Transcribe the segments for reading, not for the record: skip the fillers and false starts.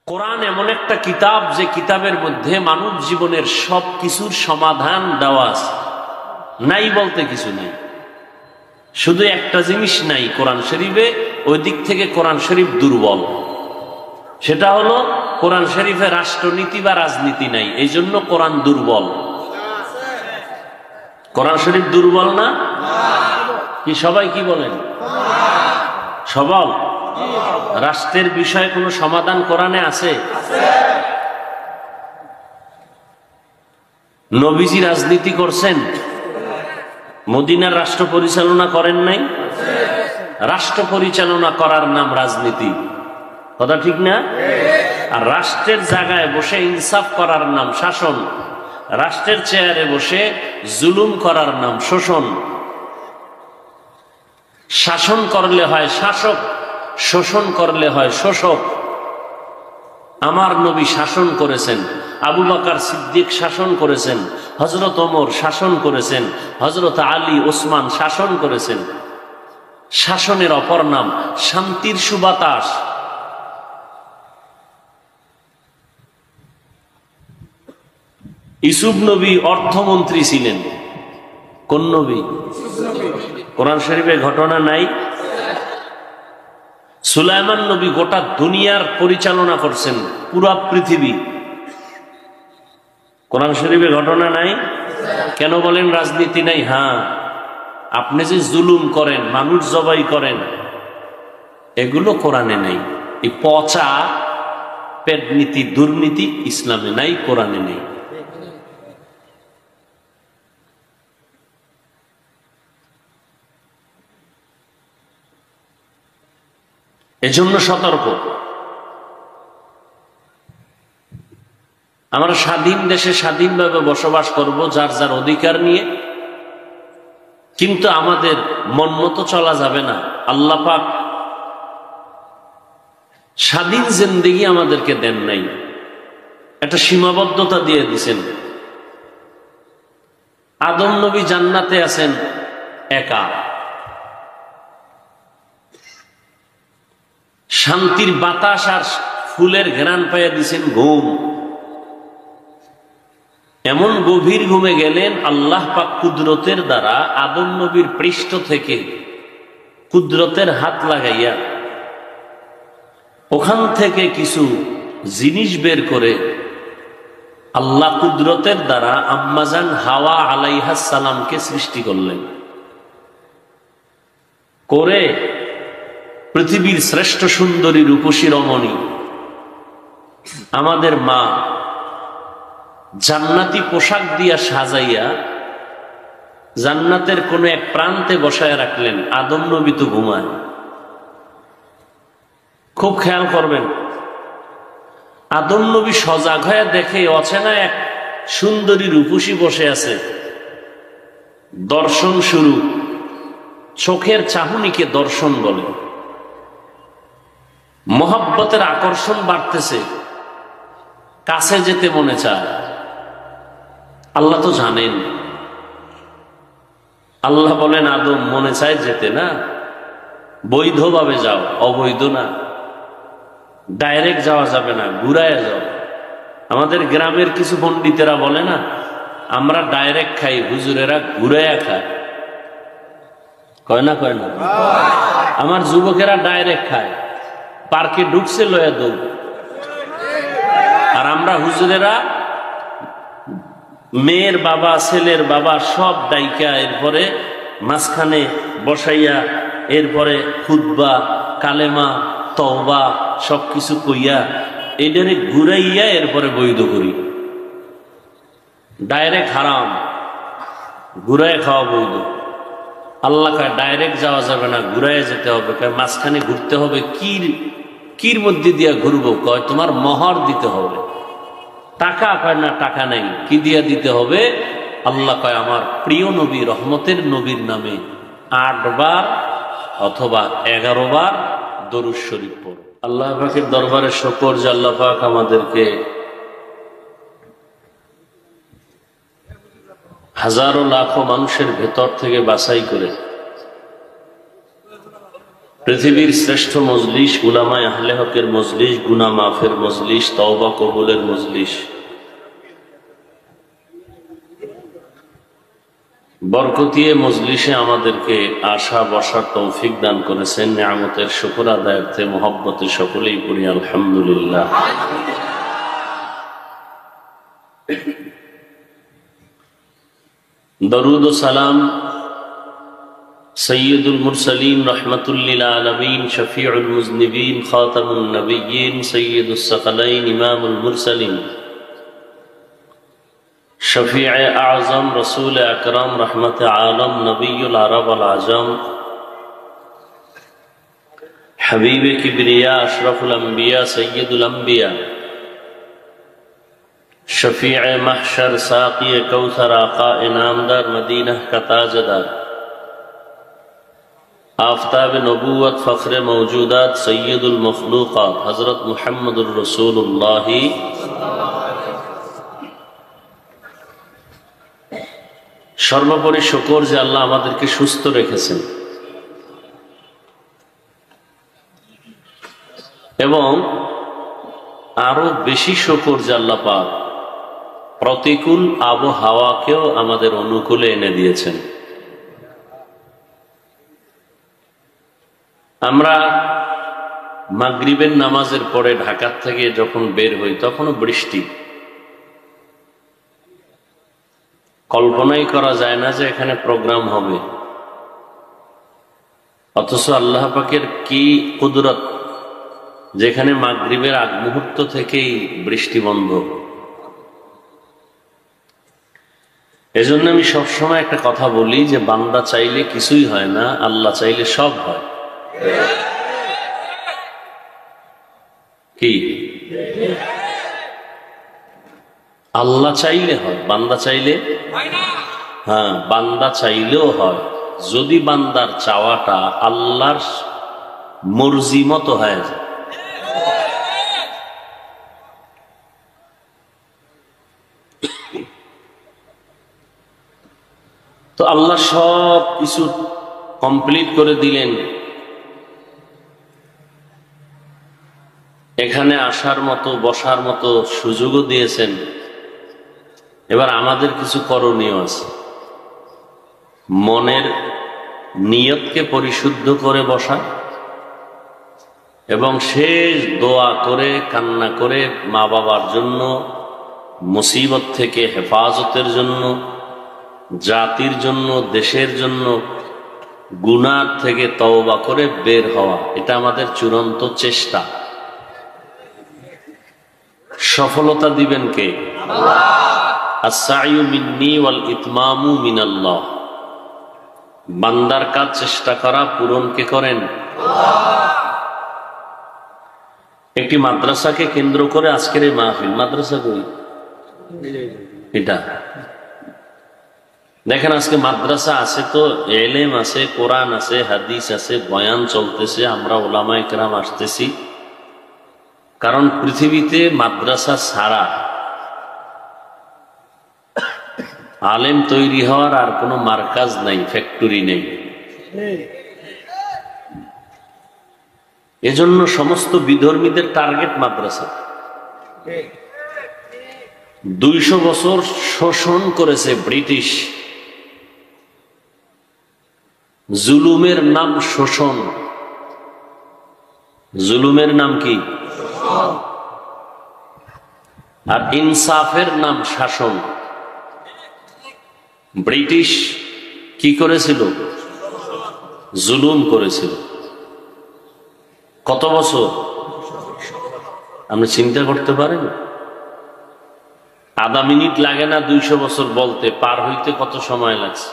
কোরআন এমন একটা কিতাব যে কিতাবের মধ্যে মানব জীবনের সব কিছুর সমাধান দেওয়া আছে। নাই বলতে কিছু নাই, শুধু একটা জিনিস নাই কোরআন শরীফে, ওই দিক থেকে কোরআন শরীফ দুর্বল। সেটা হলো কোরআন শরীফে রাষ্ট্রনীতি বা রাজনীতি নাই, এই জন্য কোরআন দুর্বল। কোরআন শরীফ দুর্বল না কি? সবাই কি বলেন? সবল। রাষ্ট্রের বিষয়ে কোনো সমাধান কোরআনে আছে? নবীজি রাজনীতি করছেন, মদিনার রাষ্ট্র পরিচালনা করেন নাই? রাষ্ট্র পরিচালনা করার নাম রাজনীতি, কথা ঠিক না? আর রাষ্ট্রের জায়গায় বসে ইনসাফ করার নাম শাসন, রাষ্ট্রের চেয়ারে বসে জুলুম করার নাম শোষণ। শাসন করলে হয় শাসক, শোষণ করলে হয় শোষক। আমার নবী শাসন করেছেন, আবু বকর সিদ্দিক শাসন করেছেন, হযরত ওমর শাসন করেছেন, হযরত আলী ওসমান শাসন করেছেন। শাসনের অপর নাম শান্তির সুবাতাস। ইউসুফ নবী অর্থমন্ত্রী ছিলেন। কোন নবী? কোরআন শরীফে ঘটনা নাই? সুলাইমান নবী গোটা দুনিয়ার পরিচালনা করছেন, পুরো পৃথিবী। কোরআন শরীফে ঘটনা নাই? কেন বলেন রাজনীতি নাই? হ্যাঁ, আপনি যে জুলুম করেন, মানুষ জবাই করেন, এগুলো কোরআনে নাই। এই পচা পেট নীতি, দুর্নীতি ইসলামে নাই, কোরআনে নেই। এজন্য সতর্ক। আমরা স্বাধীন দেশে স্বাধীনভাবে বসবাস করব, যার যার অধিকার নিয়ে, কিন্তু আমাদের মন মতো চলা যাবে না। আল্লাহ পাক স্বাধীন জিন্দেগি আমাদেরকে দেন নাই, একটা সীমাবদ্ধতা দিয়ে দিছেন। আদম নবী জান্নাতে আছেন একা, শান্তির বাতাস আর ফুলের ঘ্রাণ পাইয়া দিছেন ঘুম। এমন গভীর ঘুমে গেলেন, আল্লাহ পাক কুদরতের দ্বারা আদম নবীর পৃষ্ঠ থেকে কুদরতের হাত লাগাইয়া ওখান থেকে কিছু জিনিস বের করে আল্লাহ কুদরতের দ্বারা আম্মাজান হাওয়া আলাইহাস সালামকে সৃষ্টি করলেন। করে পৃথিবীর শ্রেষ্ঠ সুন্দরী রূপসী রমণী আমাদের মা জান্নাতি পোশাক দিয়া সাজাইয়া জান্নাতের কোন এক প্রান্তে বসায় রাখলেন। আদম নবী তো ঘুমায়। খুব খেয়াল করবেন, আদম নবী সজাগ হয়ে দেখে অচেনা এক সুন্দরী রূপসী বসে আছে। দর্শন শুরু। চোখের চাহনিকে দর্শন বলে। মহব্বতের আকর্ষণ বাড়তেছে, কাছে যেতে মনে চায়। আল্লাহ তো জানেন। আল্লাহ বলেন, আদম মনে চায় যেতে না, বৈধভাবে যাও, অবৈধ না। ডাইরেক্ট যাওয়া যাবে না, ঘুরায় যাও। আমাদের গ্রামের কিছু পণ্ডিতেরা বলে না, আমরা ডাইরেক্ট খাই, হুজুরেরা ঘুরাইয়া খায়। কয় না? কয় না? আমার যুবকেরা ডাইরেক্ট খায়, পার্কে ঢুকছে লয়া দৌড়। আর আমরা হুজুরেরা মেয়ের বাবা, ছেলের বাবা সব ডাইকা, এরপরে মাঝখানে বসাইয়া, এরপরে খুতবা, কালেমা, তওবা সবকিছু কইয়া এটারে ঘুরাইয়া এরপরে বৈধ করি। ডাইরেক্ট হারাম, ঘুরায় খাওয়া বৈধ। আল্লাহ কয় ডাইরেক্ট যাওয়া যাবে না, ঘুরাইয়া যেতে হবে। মাঝখানে ঘুরতে হবে। কির মধ্যে দিয়া ঘুরবো? কয় তোমার মোহর দিতে হবে। টাকা? কয় না, টাকা নেই। কি দিয়া দিতে হবে? আল্লাহ কয় আমার প্রিয় নবী, রহমতের নবীর নামে 8 বার অথবা 11 বার দরুদ শরীফ পড়ো। আল্লাহ পাকের দরবারে শুকর যে আল্লাহ পাক আমাদেরকে হাজারো লাখো মানুষের ভেতর থেকে বাছাই করে পৃথিবীর শ্রেষ্ঠ মজলিস, উলামায়ে আহলে হকের মজলিস, গুনাহ মাফের মজলিস, তওবা কবুলের মজলিস। বরকতিয়ে মজলিসে আমাদেরকে আসা বসার তৌফিক দান করেছেন। নিয়ামতের শুকর আদায়ার্থে মোহব্বতে সকলেই পড়ি আলহামদুলিল্লাহ। দরুদ ও সালাম সৈয়দুল মুরসালিন রহমাতুল লিল আলামিন শফিউল মুজনিবিন খাতামুন নবিয়্যিন সৈয়দুস সাকালাইন ইমামুল মুরসালিন শফিয়ে আযম রসুল আকরাম রহমতে আলম নবিয়ুল আরব আল আজম হাবিবে কিবরিয়া আশরাফুল আম্বিয়া সৈয়দুল আম্বিয়া शफीए महशर साक़ी कौसर आका इनामदार मदीना का ताजदार आफताब नबूवत फ़ख्र मौजूदात सैयदुल मखलूक़ात हज़रत मुहम्मदुर रसूलुल्लाह সর্বোপরি শুকর যে আল্লাহ আমাদেরকে সুস্থ রেখেছেন এবং আরো বেশি শুকর যে আল্লাহ পাক প্রতিকূল আবহাওয়াকেও আমাদের অনুকূলে এনে দিয়েছেন। আমরা মাগরিবের নামাজের পরে ঢাকা থেকে যখন বের হই তখনও বৃষ্টি, কল্পনাই করা যায় না যে এখানে প্রোগ্রাম হবে, অথচ আল্লাহ পাকের কি কুদরত, যেখানে মাগরিবের আগ মুহূর্ত থেকেই বৃষ্টি বন্ধ। এজন্য আমি সবসময় একটা কথা বলি যে বান্দা চাইলে কিছুই হয় না, আল্লাহ চাইলে সব হয়। কি আল্লাহ চাইলে হয়, বান্দা চাইলে হয় না। হ্যাঁ, বান্দা চাইলেও হয় যদি বান্দার চাওয়াটা আল্লাহর মর্জি মতো হয়ে যায়। তো আল্লাহ সব কিছু কমপ্লিট করে দিলেন, এখানে আসার মতো বসার মতো সুযোগও দিয়েছেন। এবার আমাদের কিছু করণীয় আছে। মনের নিয়তকে পরিশুদ্ধ করে বসা এবং শেষ দোয়া করে কান্না করে মা বাবার জন্য, মুসিবত থেকে হেফাজতের জন্য, জাতির জন্য, দেশের জন্য, গুনাহ থেকে তওবা করে বের হওয়া, এটা আমাদের চূড়ান্ত চেষ্টা। সফলতা দিবেন কে? আল্লাহ। আস-সা'য়ু মিন্নি ওয়াল ইতমামু মিনাল্লাহ। বান্দার কাজ চেষ্টা করা, পূরণ কে করেন? আল্লাহ। একটি মাদ্রাসাকে কেন্দ্র করে আজকের এই মাহফিল। মাদ্রাসা কই? এটা দেখেন, আজকে মাদ্রাসা আছে তো এলেম আছে, কোরআন আছে, হাদিস আছে, বয়ান চলতেছে, আমরা উলামায়ে কেরাম আসতেছি। কারণ পৃথিবীতে মাদ্রাসা ছাড়া আলেম তৈরি হওয়ার আর কোনো মার্কাজ নাই, ফ্যাক্টরি নেই। এজন্য সমস্ত বিধর্মীদের টার্গেট মাদ্রাসা। 200 বছর শোষণ করেছে ব্রিটিশ। জুলুমের নাম শোষণ, জুলুমের নাম কি? আর ইনসাফের নাম শাসন। ব্রিটিশ কি করেছিল? জুলুম করেছিল। কত বছর? আপনি চিন্তা করতে পারেন? আধা মিনিট লাগে না 200 বছর বলতে, পার হইতে কত সময় লাগছে।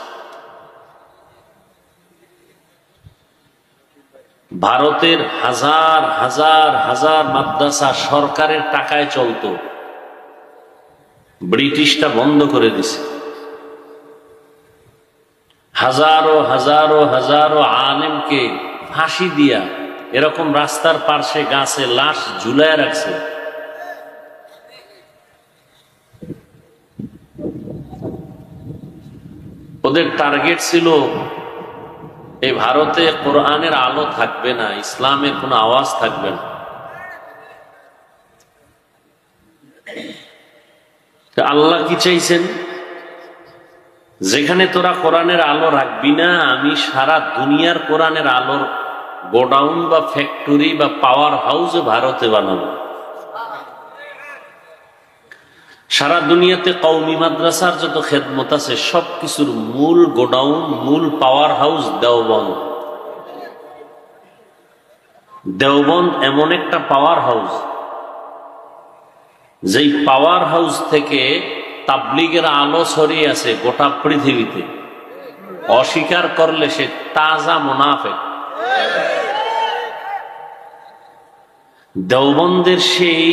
ভারতের হাজার হাজার হাজার মাদ্রাসা সরকারের টাকায় চলতো, ব্রিটিশটা বন্ধ করে দিছে। হাজারো হাজারো হাজারো আলেমকে ফাঁসি দিয়া এরকম রাস্তার পাশে গাছে লাশ ঝুলায় রাখছে। ওদের টার্গেট ছিল এই ভারতে কোরআনের আলো থাকবে না, ইসলামের কোনো আওয়াজ থাকবে না। আল্লাহ কি চাইছেন? যেখানে তোরা কোরআনের আলো রাখবি না, আমি সারা দুনিয়ার কোরআনের আলোর গোডাউন বা ফ্যাক্টরি বা পাওয়ার হাউস ভারতে বানাবো। সারা দুনিয়াতে কওমি মাদ্রাসার যত খেদমত আছে সবকিছুর মূল গোডাউন, মূল পাওয়ার হাউস দেওবন্দ। দেওবন্দ এমন একটা পাওয়ার হাউস, যেই পাওয়ার হাউস থেকে তাবলিগের আলো ছড়িয়ে আছে গোটা পৃথিবীতে। অস্বীকার করলে সে তাজা মুনাফিক। দেওবন্দের সেই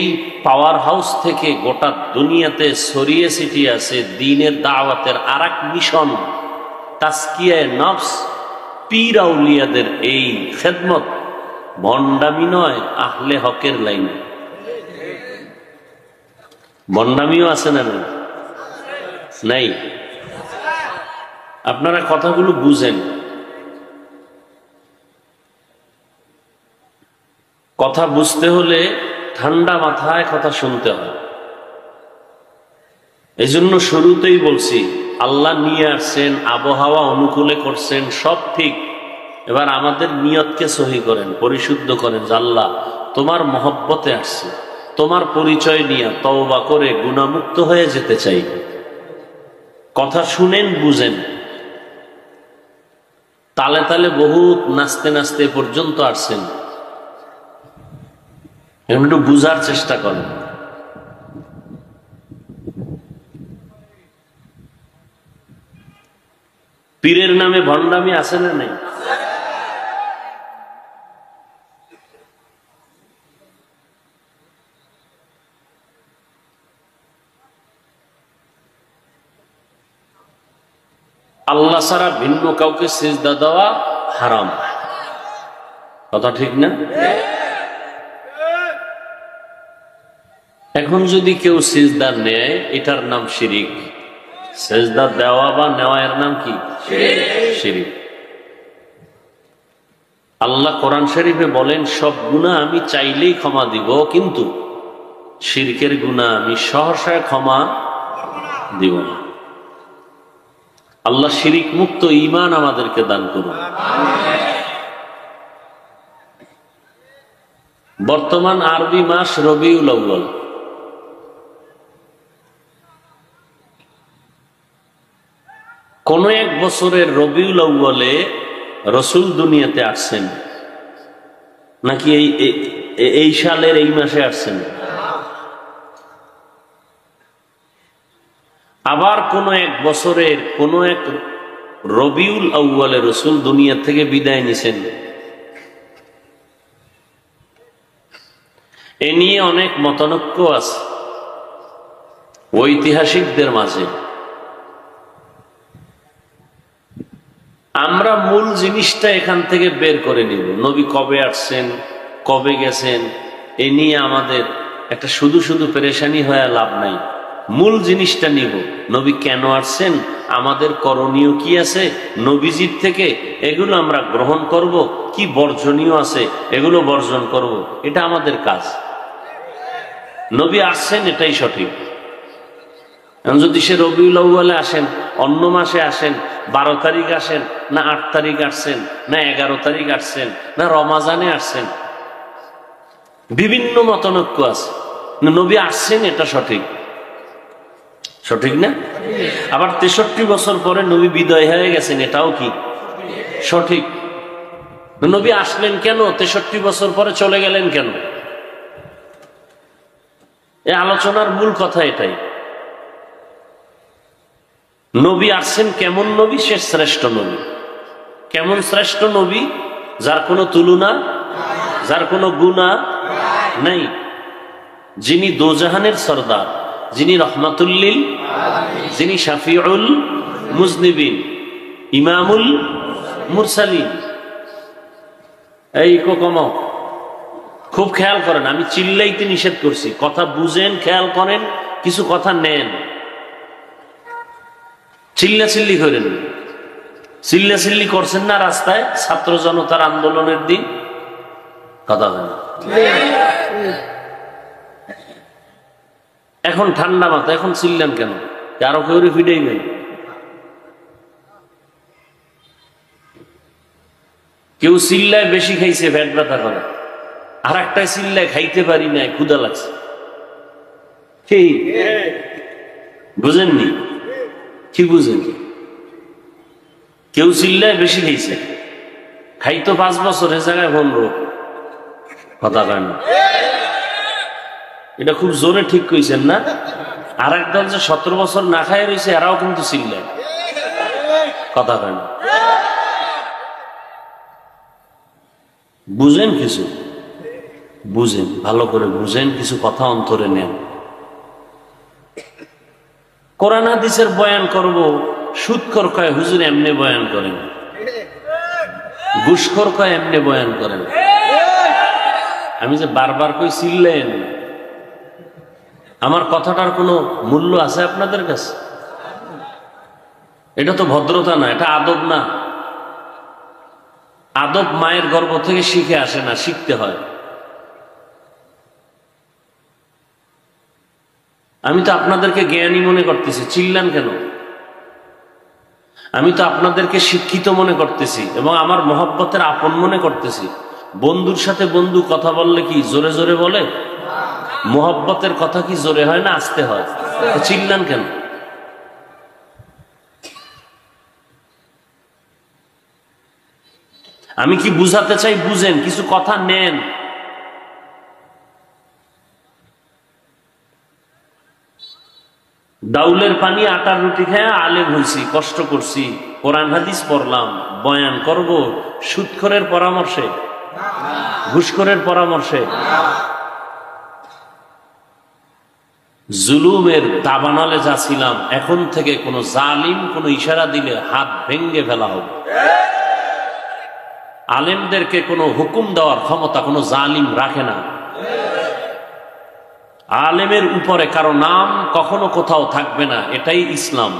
পাওয়ার হাউস থেকে গোটা দুনিয়াতে ছড়িয়ে ছিটিয়ে আছে দ্বীনের দাওয়াতের আরেক মিশন, তাজকিয়ায়ে নফস, পীর আউলিয়াদের এই খেদমত। ভণ্ডামি নয়, আহলে হকের লাইনে। ভণ্ডামিও আছে না নাই? আপনারা কথাগুলো বুঝেন। কথা বুঝতে হলে ঠান্ডা মাথায় কথা শুনতে হয়। এই জন্য শুরুতেই বলছি, আল্লাহ নিয়ে আসছেন, আবহাওয়া অনুকূলে করছেন, সব ঠিক। এবার আমাদের নিয়তকে সহি করেন, পরিশুদ্ধ করেন যে আল্লাহ তোমার মহব্বতে আসছে, তোমার পরিচয় নিয়ে তওবা করে গুনাহমুক্ত হয়ে যেতে চাই। কথা শুনেন, বুঝেন। তালে তালে বহুত নাচতে নাচতে পর্যন্ত আসছেন, একটু বুঝার চেষ্টা করেন। পীরের নামে ভণ্ডামি আছে না নেই? আল্লাহ ছাড়া ভিন্ন কাউকে সিজদা দেওয়া হারাম। কথা ঠিক না? এখন যদি কেউ সিজদা নেয়, এটার নাম শিরিক। সিজদা দেওয়া বা নেওয়া এর নাম কি? শিরিক। আল্লাহ কোরআন শরীফে বলেন, সব গুনাহ আমি চাইলেই ক্ষমা দিব, কিন্তু শিরকের গুনাহ আমি সহসা ক্ষমা দিব না। আল্লাহ শিরিক মুক্ত ঈমান আমাদেরকে দান করুন। বর্তমান আরবি মাস রবিউল আউয়াল। কোন এক বছরের রবিউল আউয়ালে রসুল দুনিয়াতে আসছেন নাকি এই সালের এই মাসে আসছেন? আবার কোন এক বছরের কোন এক রবিউল আউয়ালে রসুল দুনিয়া থেকে বিদায় নিছেন। এ নিয়ে অনেক মতানৈক্য আছে ঐতিহাসিকদের মাঝে। আমরা মূল জিনিসটা এখান থেকে বের করে নিব। নবী কবে আসছেন, কবে গেছেন, এ নিয়ে আমাদের একটা শুধু শুধু পেরেশানি হয়ে লাভ নাই। মূল জিনিসটা নিব, নবী কেন আসছেন, আমাদের করণীয় কি আছে নবীজির থেকে, এগুলো আমরা গ্রহণ করব, কি বর্জনীয় আছে এগুলো বর্জন করব। এটা আমাদের কাজ। নবী আসছেন এটাই সঠিক। যদি সে রবিউল আউয়ালে আসেন, অন্য মাসে আসেন, 12 তারিখ আসেন, না 8 তারিখ আসছেন, না 11 তারিখ আসছেন, না রমাজানে আসছেন, বিভিন্ন মতানৈক্য আছে। নবী আসছেন এটা সঠিক, সঠিক না? আবার 63 বছর পরে নবী বিদায় হয়ে গেছেন, এটাও কি সঠিক? নবী আসলেন কেন, 63 বছর পরে চলে গেলেন কেন? এই আলোচনার মূল কথা এটাই। নবী আসছেন কেমন নবী? সে শ্রেষ্ঠ নবী। কেমন শ্রেষ্ঠ নবী? যার কোনো তুলনা, যার কোনো গুনাহ নাই, যিনি দোজাহানের সরদার, যিনি রহমাতুল্লিল, যিনি শাফিউল মুজনিবিন, ইমামুল মুরসালিন। এই কম খুব খেয়াল করেন, আমি চিল্লাইতে নিষেধ করছি, কথা বুঝেন, খেয়াল করেন, কিছু কথা নেন, চিল্লা চিল্লি করেন। চিল্লাচিল্লি করছেন না রাস্তায় ছাত্র জনতার আন্দোলনের দিন? কথা হয় না। এখন ঠান্ডা মাথা, এখন চিল্লেন কেন? আরো কেউ ফিডেইবেন? কেউ চিল্লায় বেশি খাইছে, পেট ব্যথা করে, আর একটা চিল্লায় খাইতে পারি নাই, ক্ষুধা লাগছে। ঠিক বুঝেননি? কি বুঝেন? কেউ চিল্লায় বেশি খাইছে, খাইতো 5 বছরের জায়গায় 15। কথা কয় না? এটা খুব জোরে ঠিক কইছেন না? আর একদল যে 17 বছর না খাই রয়েছে, এরাও কিন্তু চিল্লায়। কথা কয় না? বুঝেন কিছু, বুঝেন, ভালো করে বুঝেন, কিছু কথা অন্তরে নেন। কোরআন হাদিসের বয়ান করব, সুদখোর কয় হুজুর এমনি বয়ান করেন, ঘুষখোর কয় এমনি বয়ান করেন। আমি যে বারবার কই চিল্লেন, আমার কথাটার কোনো মূল্য আছে আপনাদের কাছে? এটা তো ভদ্রতা না, এটা আদব না। আদব মায়ের গর্ভ থেকে শিখে আসে না, শিখতে হয়। আমি তো আপনাদেরকে জ্ঞানী মনে করতেছি, চিল্লান কেন? আমি তো আপনাদেরকে শিক্ষিত মনে করতেছি এবং আমার মহব্বতের আপন মনে করতেছি। বন্ধুর সাথে বন্ধু কথা বললে কি জোরে জোরে বলে? মহব্বতের কথা কি জোরে হয় না আস্তে হয়? চিল্লান কেন? আমি কি বুঝাতে চাই বুঝেন, কিছু কথা নেন। ডাউলের পানি আটার রুটি খেয়ে আলেম হইছি, কষ্ট করছি, কোরআন হাদিস পড়লাম, বয়ান করব সুদখোরের পরামর্শে, ঘুষখোরের পরামর্শে? জুলুমের দাবানলে যাচ্ছিলাম, এখন থেকে কোন জালিম কোন ইশারা দিলে হাত ভেঙ্গে ফেলা হবে। আলেমদেরকে কোনো হুকুম দেওয়ার ক্ষমতা কোনো জালিম রাখে না। আলেমের উপরে কারো নাম কখনো কোথাও থাকবে না, এটাই ইসলাম।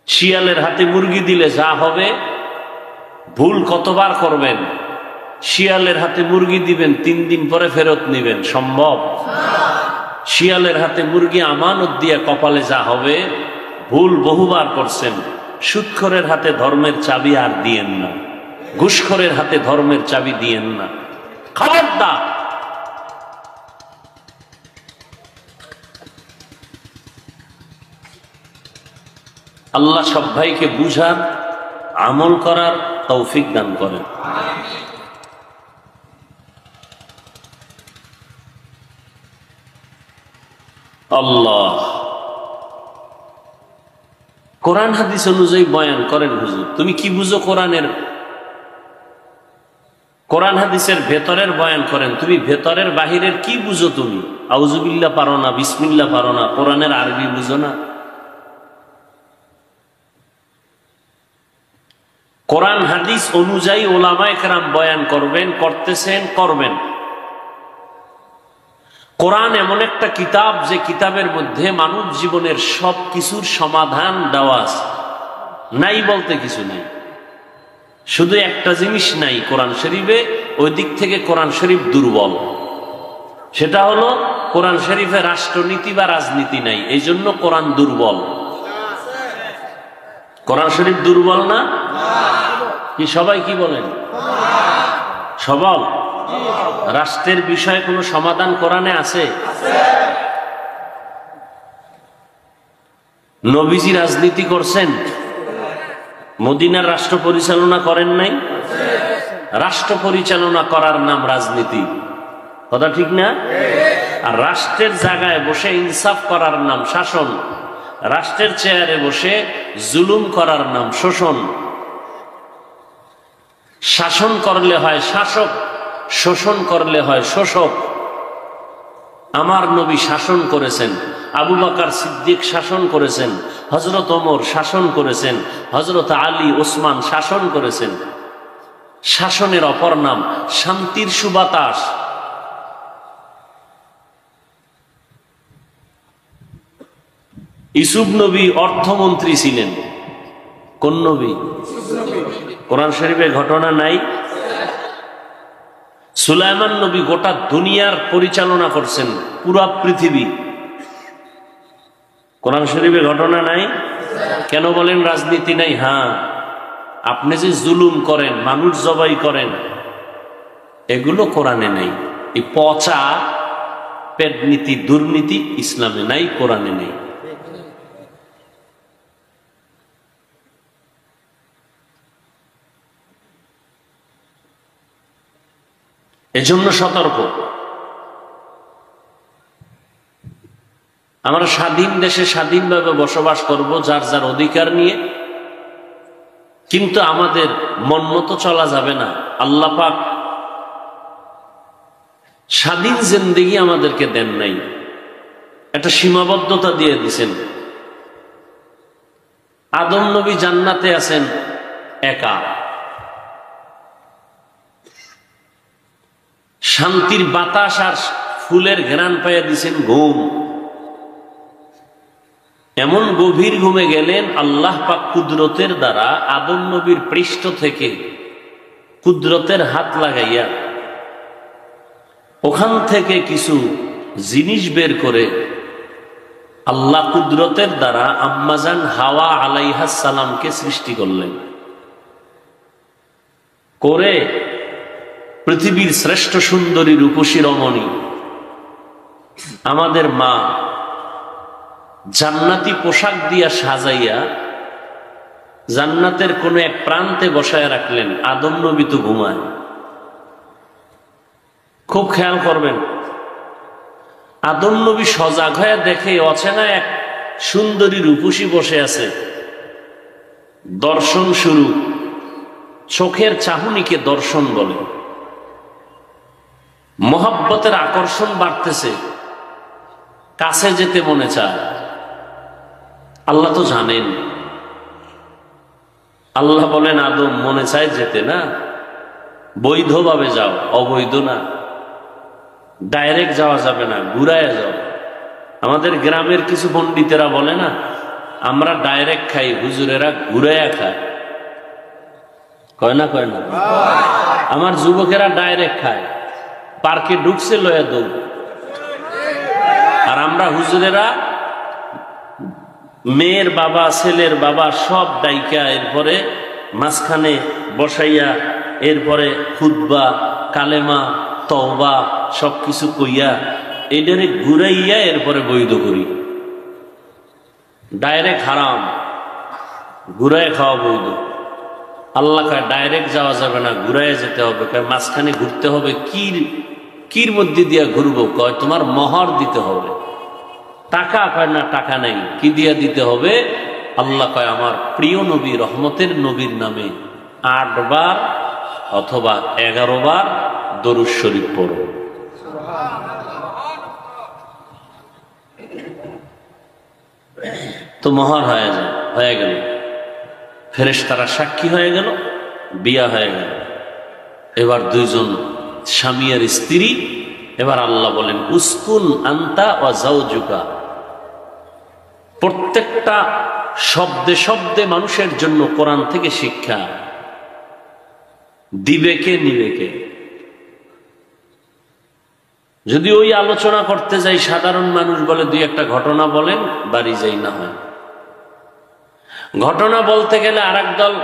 শিয়ালের হাতে মুরগি দিলে যা হবে, ভুল কতবার করবেন? শিয়ালের হাতে মুরগি দিবেন, 3 দিন পরে ফেরত নিবেন, সম্ভব? শিয়ালের হাতে মুরগি আমানত দিয়ে কপালে যা হবে, ভুল বহুবার করছেন। সুদখোরের হাতে ধর্মের চাবি আর দিয়েন না, ঘুষখোরের হাতে ধর্মের চাবি দিয়েন না, খবরদার। আল্লাহ সব ভাইকে বুঝার, আমল করার তৌফিক দান করেন। আল্লাহ কোরআন হাদিস অনুযায়ী বয়ান করেন। হুজুর তুমি কি বুঝো কোরআনের? কোরআন হাদিসের ভেতরের বয়ান করেন, তুমি ভেতরের বাহিরের কি বুঝো? তুমি আউযুবিল্লাহ পারো না, বিসমিল্লাহ পারো না, কোরআনের আরবি বুঝো না। কোরআন হাদিস অনুযায়ী ওলামায়ে কেরাম বয়ান করবেন, করতেছেন, করবেন। কোরআন এমন একটা কিতাব যে কিতাবের মধ্যে মানব জীবনের সব কিছুর সমাধান দেওয়া আছে, নাই বলতে কিছু নাই। শুধু একটা জিনিস নাই কোরআন শরীফে, ওই দিক থেকে কোরআন শরীফ দুর্বল। সেটা হলো কোরআন শরীফে রাষ্ট্রনীতি বা রাজনীতি নাই, এই জন্য কোরআন দুর্বল। কোরআন শরীফ দুর্বল না? কি সবাই কি বলেন? সবল। রাষ্ট্রের বিষয়ে কোনো সমাধান কোরআনে আছে? নবীজি রাজনীতি করছেন, মদিনার রাষ্ট্র পরিচালনা করেন নাই? রাষ্ট্র পরিচালনা করার নাম রাজনীতি, কথা ঠিক না? আর রাষ্ট্রের জায়গায় বসে ইনসাফ করার নাম শাসন, রাষ্ট্রের চেয়ারে বসে জুলুম করার নাম শোষণ। শাসন করলে হয় শাসক, শোষণ করলে হয় শোষক। আমার নবী শাসন করেছেন, আবু বকর সিদ্দিক শাসন করেছেন, হযরত ওমর শাসন করেছেন, হযরত আলী ওসমান শাসন করেছেন। শাসনের অপর নাম শান্তির সুবাতাস। ইউসুফ নবী অর্থমন্ত্রী ছিলেন, কোন নবী? কোরআন শরীফে ঘটনা নাই? সুলাইমান নবী গোটা দুনিয়ার পরিচালনা করছেন, পুরা পৃথিবী। কোরআন শরীফে ঘটনা নাই? কেন বলেন রাজনীতি নাই? হ্যাঁ, আপনি যে জুলুম করেন, মানুষ জবাই করেন, এগুলো কোরআনে নাই। এই পচা পেট নীতি, দুর্নীতি ইসলামে নাই, কোরআনে নেই। এজন্য সতর্ক। আমরা স্বাধীন দেশে স্বাধীনভাবে বসবাস করব, যার যার অধিকার নিয়ে, কিন্তু আমাদের মন মতো চলা যাবে না। আল্লাহ পাক স্বাধীন জিন্দেগি আমাদেরকে দেন নাই, একটা সীমাবদ্ধতা দিয়ে দিছেন। আদম নবী জান্নাতে আছেন একা, শান্তির বাতাস আর ফুলের ঘ্রাণ পাইয়া দিছেন ঘুম। এমন গভীর ঘুমে গেলেন, আল্লাহ পাক কুদরতের দ্বারা আদম নবীর পৃষ্ঠ থেকে কুদরতের হাত লাগাইয়া ওখান থেকে কিছু জিনিস বের করে আল্লাহ কুদরতের দ্বারা আম্মাজান হাওয়া আলাইহাস সালামকে সৃষ্টি করলেন। করে পৃথিবীর শ্রেষ্ঠ সুন্দরী রূপসী রমণী আমাদের মা জান্নাতি পোশাক দিয়া সাজাইয়া জান্নাতের কোন এক প্রান্তে বসায় রাখলেন। আদম নবী তো ঘুমায়। খুব খেয়াল করবেন, আদম নবী সজাগ হয়ে দেখে অচেনা এক সুন্দরী রূপসী বসে আছে। দর্শন শুরু। চোখের চাহনিকে দর্শন বলে। মহব্বতের আকর্ষণ বাড়তেছে, কাছে যেতে মনে চায়। আল্লাহ তো জানেন। আল্লাহ বলেন, আদম মনে চায় যেতে না, বৈধভাবে যাও, অবৈধ না। ডাইরেক্ট যাওয়া যাবে না, ঘুরায় যাও। আমাদের গ্রামের কিছু পণ্ডিতেরা বলে না, আমরা ডাইরেক্ট খাই, হুজুরেরা ঘুরাইয়া খায়। কয় না? কয় না? আমার যুবকেরা ডাইরেক্ট খায়, পার্কে ঢুকছে লয়া দৌড়। আর আমরা হুজুরেরা মেয়ের বাবা, ছেলের বাবা সব ডাইকা, এরপরে মাঝখানে বসাইয়া, এরপরে খুতবা, কালেমা, তওবা সবকিছু কইয়া এটারে ঘুরাইয়া এরপরে বৈধ করি। ডাইরেক্ট হারাম, ঘুরায় খাওয়া বৈধ। আল্লাহ কয় ডাইরেক্ট যাওয়া যাবে না, ঘুরাইয়া যেতে হবে। কয় মাঝখানে ঘুরতে হবে। কির মধ্যে দিয়া ঘুরবো? কয় তোমার মোহর দিতে হবে। টাকা? কয় না, টাকা নেই। কি দিয়া দিতে হবে? আল্লাহ কয় আমার প্রিয় নবী, রহমতের নবীর নামে 8 বার অথবা 11 বার দরুদ শরীফ পড়ো। তো মোহর হয়ে গেল। ফেরেশতারা সাক্ষী হয়ে গেল, বিয়া হয়ে গেল। এবার দুইজন স্বামী আর স্ত্রী। এবার আল্লাহ বলেন, উসকুন আনতা ওয়া যাওজুকা। প্রত্যেকটা শব্দে শব্দে মানুষের জন্য কোরআন থেকে শিক্ষা। দিবে কে, নিবে কে? যদি ওই আলোচনা করতে যাই, সাধারণ মানুষ বলে 2-1টা ঘটনা বলেন, বাড়ি যাই না হয়। ঘটনা বলতে গেলে আরেক দল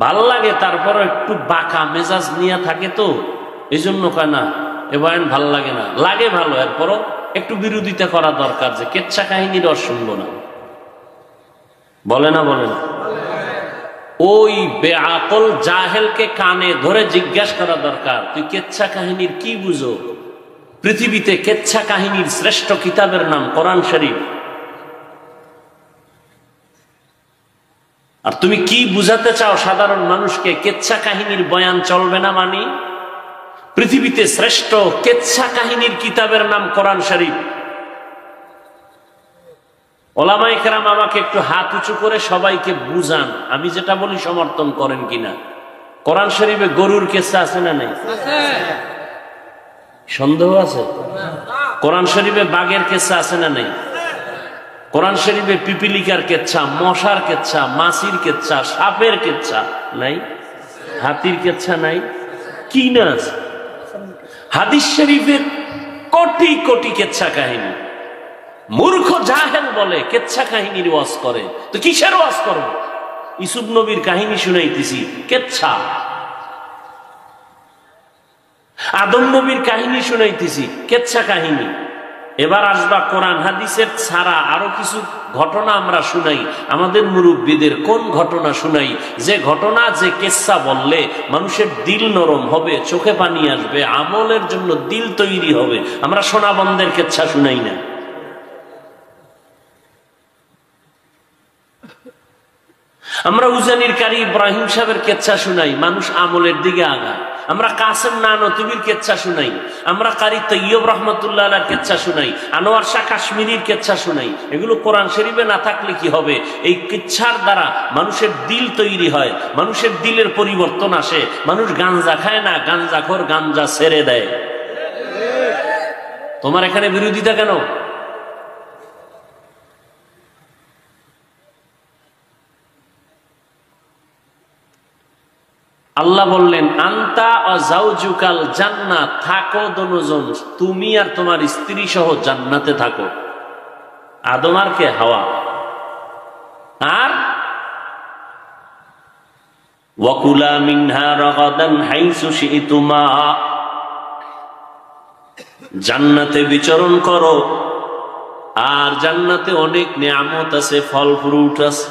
ভাল লাগে, তারপরও একটু বাঁকা মেজাজ নিয়ে থাকে, তো এই জন্য কয় না এ বয়ান ভাল লাগে না। লাগে ভালো, এরপরও একটু বিরোধিতা করা দরকার, যে কেচ্ছা কাহিনীর রস শুনবো না। বলে না? বলে না? ওই বেআকল জাহেলকে কানে ধরে জিজ্ঞাসা করা দরকার, তুই কেচ্ছা কাহিনীর কি বুঝো? পৃথিবীতে কেচ্ছা কাহিনীর শ্রেষ্ঠ কিতাবের নাম কোরআন শরীফ। আর তুমি কি বুঝাতে চাও সাধারণ মানুষকে? কেচ্ছা কাহিনীর বয়ান চলবে না মানি? পৃথিবীতে শ্রেষ্ঠ কেচ্ছা কাহিনীর কিতাবের নাম কোরআন শরীফ। ওলামায়ে কেরাম আমাকে একটু হাত উঁচু করে সবাইকে বুঝান, আমি যেটা বলি সমর্থন করেন কিনা। কোরআন শরীফে গরুর কেচ্ছা আছে না নেই? সন্দেহ আছে? কোরআন শরীফে বাঘের কেচ্ছা আছে না নেই? কোরআন শরীফে পিপিলিকার কেচ্ছা, মশার কেচ্ছা, মাছির কেচ্ছা, সাপের কেচ্ছা নাই? হাতির কেচ্ছা নাই? কি না আছে? হাদিস শরীফের কোটি কোটি কেচ্ছা কাহিনী। মূর্খ জাহেল বলে কেচ্ছা কাহিনীর ওয়াজ করে, তো কিসের ওয়াজ করব? ইউসুফ নবীর কাহিনী শুনাইতেছি, কেচ্ছা। আদম নবীর কাহিনী শুনাইতেছি, কেচ্ছা কাহিনী। এবার আসবা কোরআন হাদিসের ছাড়া আরো কিছু ঘটনা আমরা শুনাই। আমাদের মুরব্বীদের কোন ঘটনা শুনাই, যে ঘটনা, যে কেচ্ছা বললে মানুষের দিল নরম হবে, চোখে পানি আসবে, আমলের জন্য দিল তৈরি হবে। আমরা সোনাবন্ধের কেচ্ছা শুনাই না। আমরা উজানির কারি ইব্রাহিম সাহেবের কেচ্ছা শুনাই, মানুষ আমলের দিকে আগায়। আমরা কাসেম নানতুবির কেচ্ছা শুনাই, আমরা কারি তৈয়ব রহমতুল্লাহ আলার কেচ্ছা শুনাই, আনোয়ার শাহ কাশ্মীরির কেচ্ছা শুনাই। এগুলো কোরআন শরীফে না থাকলে কি হবে? এই কিচ্ছার দ্বারা মানুষের দিল তৈরি হয়, মানুষের দিলের পরিবর্তন আসে। মানুষ গাঞ্জা খায় না, গাঞ্জাখোর গাঞ্জা ছেড়ে দেয়। তোমার এখানে বিরোধিতা কেন? আল্লাহ বললেন আন্তা ও জাওজুকাল জান্নাত, থাকো দুজন, তুমি আর তোমার স্ত্রী সহ জান্নাতে থাকো। আদম আর কে? হাওয়া। আর ওয়াকুলা মিনহা রাগাদান হাইসু শিতুমা, জান্নাতে বিচরণ করো। আর জান্নাতে অনেক নিয়ামত আছে, ফল ফ্রুট আছে,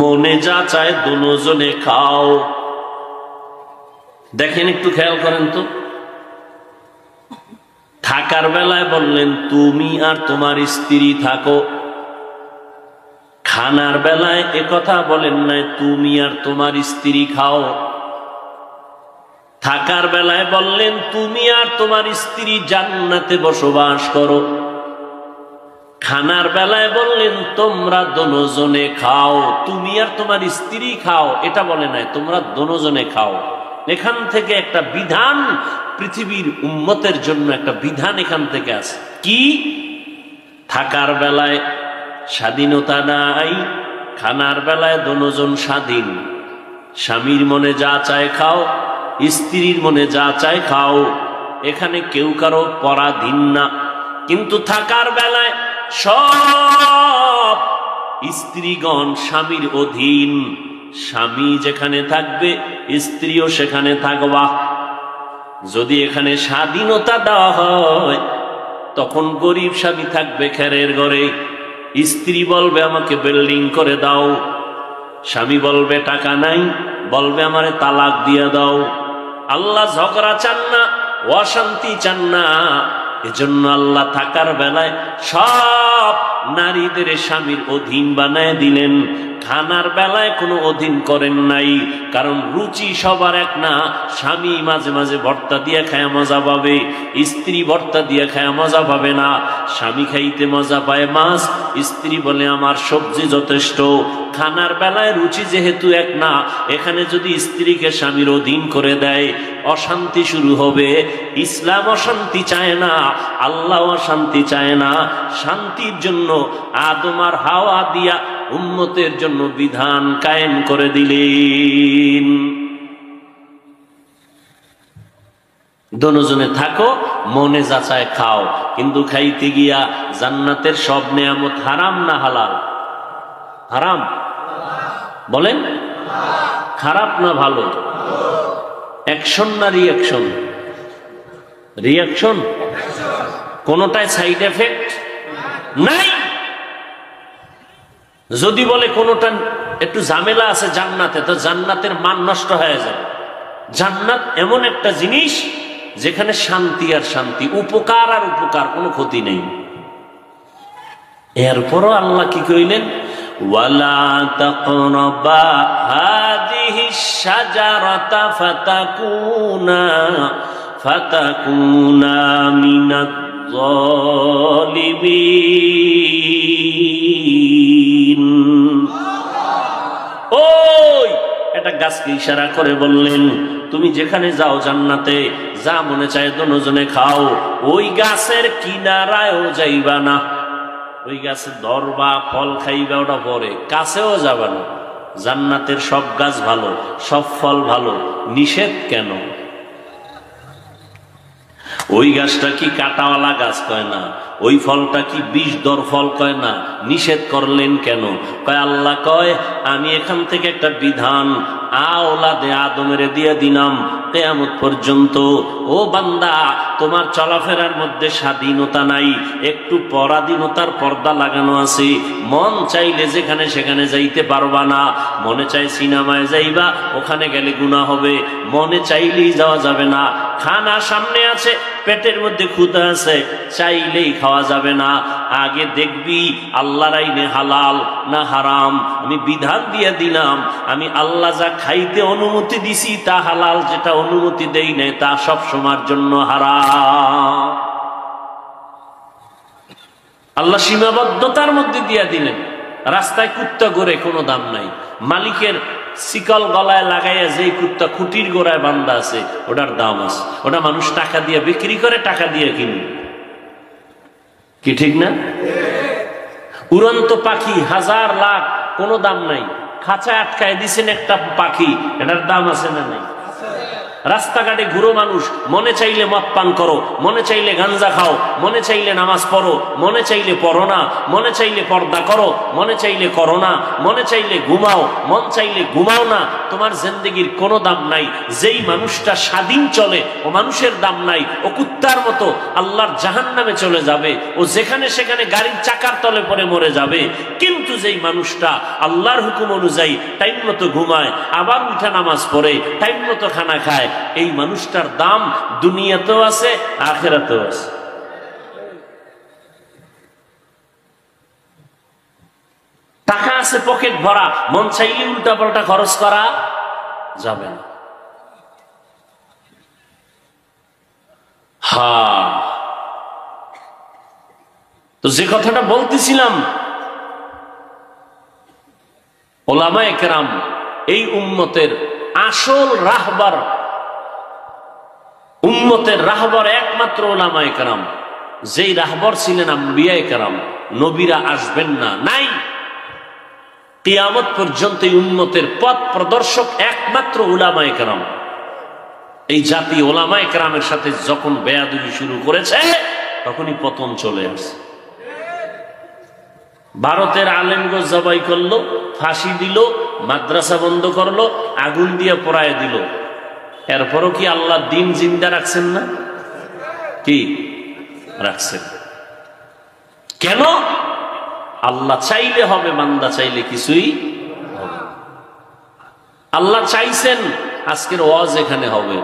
মনে যা চায় দুজনে খাও। দেখেন, একটু খেয়াল করেন তো, থাকার বেলায় বললেন তুমি আর তোমার স্ত্রী থাকো, খানার বেলায় একথা বলেন নাই তুমি আর তোমার স্ত্রী খাও। থাকার বেলায় বললেন তুমি আর তোমার স্ত্রী জান্নাতে বসবাস করো, খানার বেলায় বললেন তোমরা দুজনে খাও, তুমি আর তোমার স্ত্রী খাও। এটা বলে নাই তোমরা দুজনে খাও। এখান থেকে একটা বিধান, পৃথিবীর উম্মতের জন্য একটা বিধান এখান থেকে আছে। কি? থাকার বেলায় স্বাধীনতা নাই, খানার বেলায় দুজন স্বাধীন। স্বামীর মনে যা চায় খাও, স্ত্রীর মনে যা চায় খাও, এখানে কেউ কারো পরাধীন না। কিন্তু থাকার বেলায় সব স্ত্রীগণ স্বামীর অধীন। স্বামী যেখানে থাকবে স্ত্রীও সেখানে থাকবা। যদি এখানে স্বাধীনতা দেওয়া হয় তখন গরিব স্বামী থাকবে খেরের ঘরে, স্ত্রী বলবে আমাকে বিল্ডিং করে দাও, স্বামী বলবে টাকা নাই, বলবে আমারে তালাক দিয়ে দাও। আল্লাহ ঝগড়া চান না, অশান্তি চান না। এজন্য আল্লাহ থাকার বেলায় সব নারীদের স্বামীর অধীন বানায় দিলেন, খানার বেলায় কোনো অধীন করেন নাই। কারণ রুচি সবার এক না। স্বামী মাঝে মাঝে ভর্তা দিয়ে খায় মজা পাবে, স্ত্রী ভর্তা দিয়ে খায় মজা পাবে না। স্বামী খাইতে মজা পায় মাছ, স্ত্রী বলে আমার সবজি যথেষ্ট। খানার বেলায় রুচি যেহেতু এক না, এখানে যদি স্ত্রীকে স্বামীর অধীন করে দেয় অশান্তি শুরু হবে। ইসলাম অশান্তি চায় না, আল্লাহ অশান্তি চায় না। শান্তির জন্য আদম আর হাওয়া দিয়া উম্মতের জন্য বিধান কায়েম করে দিলেন। দুজনে থাকো, মনে যা চায় খাও। কিন্তু খাইতে গিয়া জান্নাতের সব নেয়ামত হারাম না হালাল? হারাম। বলেন খারাপ না ভালো? অ্যাকশন না রিয়াকশন? রিয়াকশন। কোনটায় সাইড এফেক্ট নাই। যদি বলে কোনটা একটু ঝামেলা আছে জান্নাতে, তো জান্নাতের মান নষ্ট হয়ে যাবে। জান্নাত এমন একটা জিনিস যেখানে শান্তি আর শান্তি, উপকার আর উপকার, কোনো ক্ষতি নেই। এরপরও আল্লাহ কি কইলেন? ওয়ালা তাকরাবা হাযিহিশ শাজারাতা ফাতাকুনা মিনাজ যালিমিন। ওই একটা গাছকে ইশারা করে বললেন তুমি যেখানে যাও জান্নাতে, যা মনে চায় দুজনে খাও, ওই গাছের কিনারায়ও যাইবা না। ওই গাছে ধরবা ফল খাইবা ওটা পরে, কাছেও যাবে না। জান্নাতের সব গাছ ভালো, সব ফল ভালো, নিষেধ কেন? ওই গাছটা কি কাঁটাওয়ালা গাছ কয় না, ওই ফলটা কি বিষধর ফল কয় না, নিষেধ করলেন কেন? কয় আল্লাহ কয় আমি এখান থেকে একটা বিধান আওলাদে আদমের দিয়ে দিলাম কিয়ামত পর্যন্ত। ও বান্দা, তোমার চলাফেরার মধ্যে স্বাধীনতা নাই, একটু পরাধীনতার পর্দা লাগানো আছে। মন চাইলে যেখানে সেখানে যাইতে পারবা না। মনে চাই সিনেমায় যাইবা, ওখানে গেলে গুনাহ হবে, মনে চাইলেই যাওয়া যাবে না। খানা সামনে আছে, পেটের মধ্যে ক্ষুধা আছে, চাইলেই খাওয়া যাবে না। আগে দেখবি আল্লাহর আইনে হালাল না হারাম। আমি বিধান দিয়ে দিলাম, আমি আল্লাহ যা খাইতে অনুমতি দিছি তা হালাল, যেটা অনুমতি দেই নাই তা সব সময়ের জন্য হারাম। আল্লাহ সীমাবদ্ধতার মধ্যে দিয়ে দিলেন। রাস্তায় কুত্তা ঘোরে, কোনো দাম নাই। মালিকের শিকল গলায় লাগাইয়া যেই কুত্তা খুঁটির গোড়ায় বান্ধা আছে, ওটার দাম আছে। ওটা মানুষ টাকা দিয়ে বিক্রি করে, টাকা দিয়ে কিনে, কি ঠিক না? উড়ন্ত পাখি হাজার লাখ, কোনো দাম নাই। খাঁচায় আটকায় দিছেন একটা পাখি, এটার দাম আছে না নাই? রাস্তাঘাটে ঘুরো মানুষ, মনে চাইলে মদ পান করো, মনে চাইলে গাঞ্জা খাও, মনে চাইলে নামাজ পড়ো, মনে চাইলে পড়ো না, মনে চাইলে পর্দা করো, মনে চাইলে করো না, মনে চাইলে ঘুমাও, মন চাইলে ঘুমাও না। তোমার জিন্দেগির কোনো দাম নাই। যেই মানুষটা স্বাধীন চলে, ও মানুষের দাম নাই। ও কুত্তার মতো আল্লাহর জাহান্নামে চলে যাবে। ও যেখানে সেখানে গাড়ির চাকার তলে পড়ে মরে যাবে। কিন্তু যেই মানুষটা আল্লাহর হুকুম অনুযায়ী টাইম মতো ঘুমায়, আবার উঠে নামাজ পড়ে, টাইম মতো খানা খায়, এই মানুষটার দাম দুনিয়াতেও আছে, আখিরাতেও আছে। টাকা আছে পকেট ভরা, মন চাইলে উল্টা পাল্টা খরচ করা যাবে না। হ্যাঁ, তো যে কথাটা বলতেছিলাম, ওলামায়ে কেরাম এই উম্মতের আসল রাহবার, উম্মতের রাহবার একমাত্র ওলামায়ে কেরাম। যেই রাহবার ছিলেন আম্বিয়ায়ে কেরাম। নবীরা আসবেন না, নাই। কিয়ামত পর্যন্ত এই উম্মতের পথ প্রদর্শক একমাত্র উলামায়ে কেরাম। এই জাতি ওলামায়ে কেরামের সাথে যখন বেয়াদবি শুরু করেছে, তখনই পতন চলে আসে। ভারতের আলেমগো জবাই করলো, ফাঁসি দিল, মাদ্রাসা বন্ধ করলো, আগুন দিয়ে পোড়ায় দিল। এরপরও কি আল্লাহ দিন জিন্দা রাখছেন না? কি রাখছেন? কেন? আল্লাহ চাইলে হবে, বান্দা চাইলে কিছুই হবে। আল্লাহ চাইছেন আজকের ওয়াজ এখানে হবে,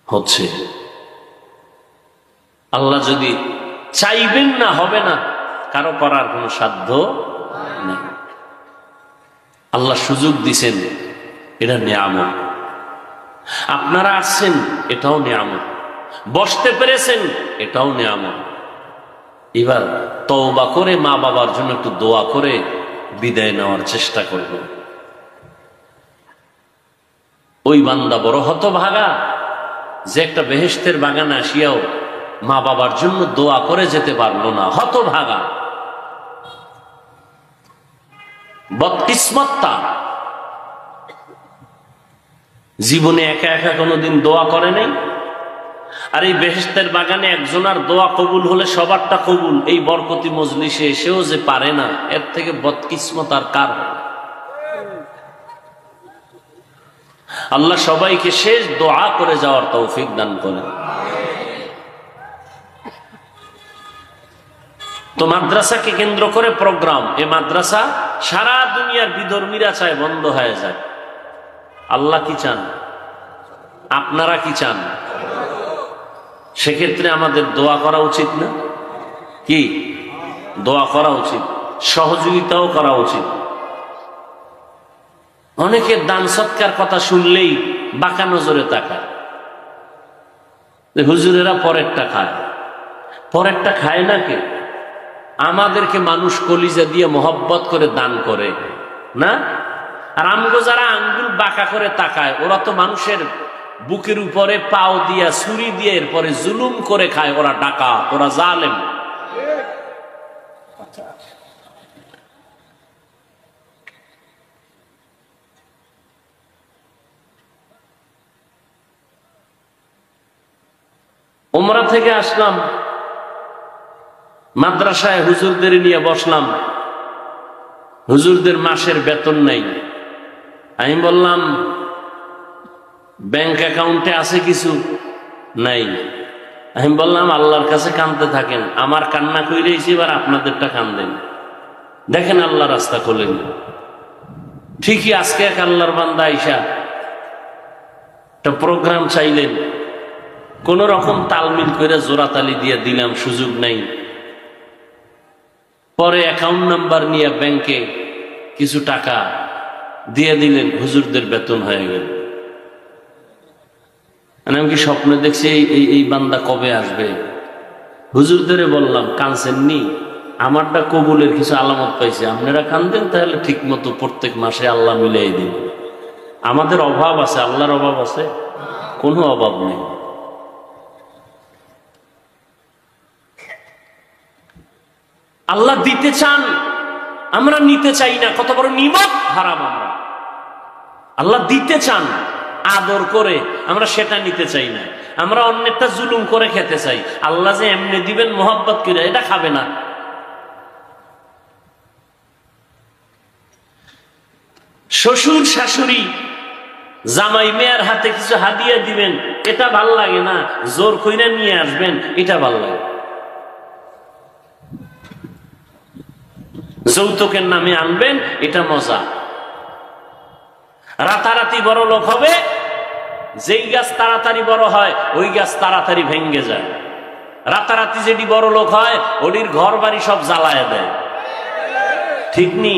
হচ্ছে। আল্লাহ যদি চাইবেন না, হবে না। কারো করার কোনো সাধ্য নেই। আল্লাহ সুযোগ দিছেন, এটা নিয়ামত। আপনারা আসছেন, এটাও নিয়ামত। বসতে পেরেছেন, এটাও নিয়ামত। এবার তওবা করে মা বাবার জন্য একটু দোয়া করে বিদায় নেওয়ার চেষ্টা করব। ওই বান্দা বড় হতভাগা যে একটা বেহেশতের বাগানে আসিয়াও মা বাবার জন্য দোয়া করে যেতে পারলো না। হতভাগা, বদকিসমত তার। জীবনে একা একা কোনোদিন দোয়া করে নাই। আর এই বেহেশতের বাগানে একজনের দোয়া কবুল হলে সবারটা কবুল। এই বরকতি মজলিসে এসেও যে পারে না, এর থেকে বদকিসমত আর কার? আল্লাহ সবাইকে শেষ দোয়া করে যাওয়ার তৌফিক দান করেন। তো মাদ্রাসাকে কেন্দ্র করে প্রোগ্রাম, এই মাদ্রাসা সারা দুনিয়ার বিধর্মীরা চায় বন্ধ হয়ে যায়। আল্লাহ কি চান? আপনারা কি চান? সেক্ষেত্রে আমাদের দোয়া করা উচিত না? কি দোয়া করা উচিত, সহযোগিতাও করা উচিত। অনেকের দান সৎকার কথা শুনলেই বাঁকা নজরে তাকায়। হুজুরেরা পরেরটা খায়, পরেরটা খায় না কে? আমাদেরকে মানুষ কলিজা দিয়ে মহব্বত করে দান করে না। আর আমগো যারা আঙ্গুল বাঁকা করে তাকায়, ওরা তো মানুষের বুকের উপরে পাও দিয়া ছুরি দিয়ে এরপরে জুলুম করে খায়। ওরা ডাকাত, ওরা জালেম। উমরা থেকে আসলাম, মাদ্রাসায় হুজুরদের নিয়ে বসলাম। হুজুরদের মাসের বেতন নেই। আমি বললাম ব্যাংক অ্যাকাউন্টে আছে কিছু? নাই। আমি বললাম আল্লাহর কাছে কাঁদতে থাকেন, আমার কান্না কইরেছি, এবার আপনাদেরটা কান্দেন, দেখেন আল্লাহ রাস্তা খোলেন। ঠিকই আজকে এক আল্লাহর বান্দা আইসা একটা প্রোগ্রাম চাইলেন, কোন রকম তালমিল করে জোড়াতালি দিয়ে দিলাম, সুযোগ নাই। পরে অ্যাকাউন্ট নাম্বার নিয়ে ব্যাংকে কিছু টাকা দিয়ে দিলেন, হুজুরদের বেতন হয়ে গেল। আমি কি স্বপ্নে দেখছি এই বান্দা কবে আসবে? হুজুরদের বললাম কাঁদছেননি, আমারটা কবুলের কিছু আলামত পাইছে, আপনারা কাঁদেন, তাহলে ঠিক মতো প্রত্যেক মাসে আল্লাহ মিলাই দিন। আমাদের অভাব আছে, আল্লাহর অভাব আছে? কোনো অভাব নেই। আল্লাহ দিতে চান, আমরা নিতে চাই না। কত বড় নিমক হারাম আমরা। আল্লাহ দিতে চান আদর করে, আমরা সেটা নিতে চাই না। আমরা অন্যেরটা জুলুম করে খেতে চাই। আল্লাহ যে এমনি দিবেন মোহাব্বত করে, এটা খাবে না। শ্বশুর শাশুড়ি জামাই মেয়ের হাতে কিছু হাদিয়া দিবেন, এটা ভাল লাগে না। জোর কইরা নিয়ে আসবেন, এটা ভাল লাগে। যৌতুকের নামে আনবেন, এটা মজা। রাতারাতি বড় লোক হবে, যেই গাছ তাড়াতাড়ি বড় হয় ওই গাছ তাড়াতাড়ি ভেঙ্গে যায়। রাতারাতি যেটি বড় লোক হয় ওটির ঘর বাড়ি সব জ্বালায় দেয়। ঠিক নি?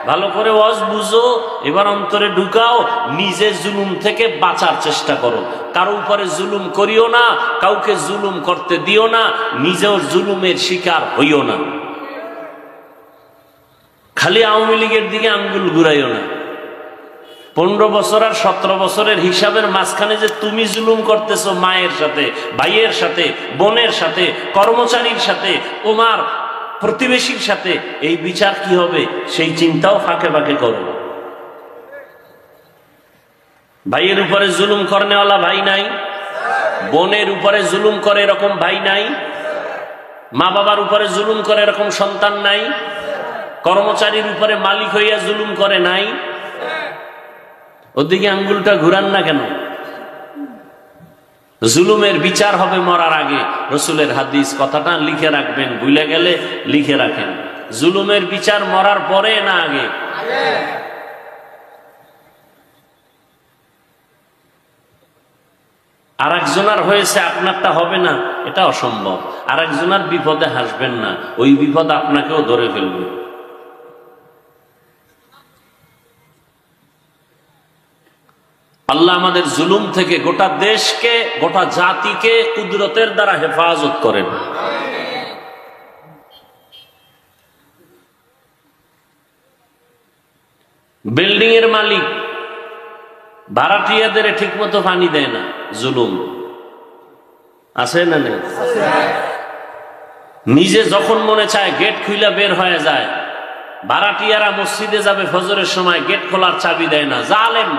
ভালো করে ওয়াজ বুঝো, এবার অন্তরে ঢুকাও, নিজে জুলুম থেকে বাঁচার চেষ্টা করো। কারো উপরে জুলুম করিও না, কাউকে জুলুম করতে দিও না, নিজেও জুলুমের শিকার হইও না। খালি আওয়ামী লীগের দিকে আঙ্গুল ঘুরাইও না। 15 বছর আর 17 বছরের হিসাবের মাঝখানে যে তুমি জুলুম করতেছো মায়ের সাথে, ভাইয়ের সাথে, বোনের সাথে, কর্মচারীর সাথে, তোমার প্রতিবেশীর সাথে, এই বিচার কি হবে সেই চিন্তাও ফাঁকে ফাঁকে করো। ভাইয়ের উপরে জুলুম করনেওয়ালা ভাই নাই? বোনের উপরে জুলুম করে এরকম ভাই নাই? মা বাবার উপরে জুলুম করে এরকম সন্তান নাই? কর্মচারীর উপরে মালিক হইয়া জুলুম করে নাই? ওদিকে আঙ্গুলটা ঘুরান না কেন? জুলুমের বিচার হবে মরার আগে। রসুলের হাদিস, কথাটা লিখে রাখবেন, ভুলে গেলে লিখে রাখেন। জুলুমের বিচার মরার পরে না আগে? আর একজনার হয়েছে আপনারটা হবে না, এটা অসম্ভব। আর একজনার বিপদে হাসবেন না, ওই বিপদ আপনাকেও ধরে ফেলবে। আল্লাহ আমাদের জুলুম থেকে গোটা দেশকে, গোটা জাতিকে কুদরতের দ্বারা হেফাজত করেন। বিল্ডিং এর মালিক ভাড়াটিয়াদের ঠিক মতো পানি দেয় না, জুলুম আছে না নেই? নিজে যখন মনে চায় গেট খুইলা বের হয়ে যায়। ভাড়াটিয়ারা মসজিদে যাবে ফজরের সময়, গেট খোলার চাবি দেয় না, জালেম।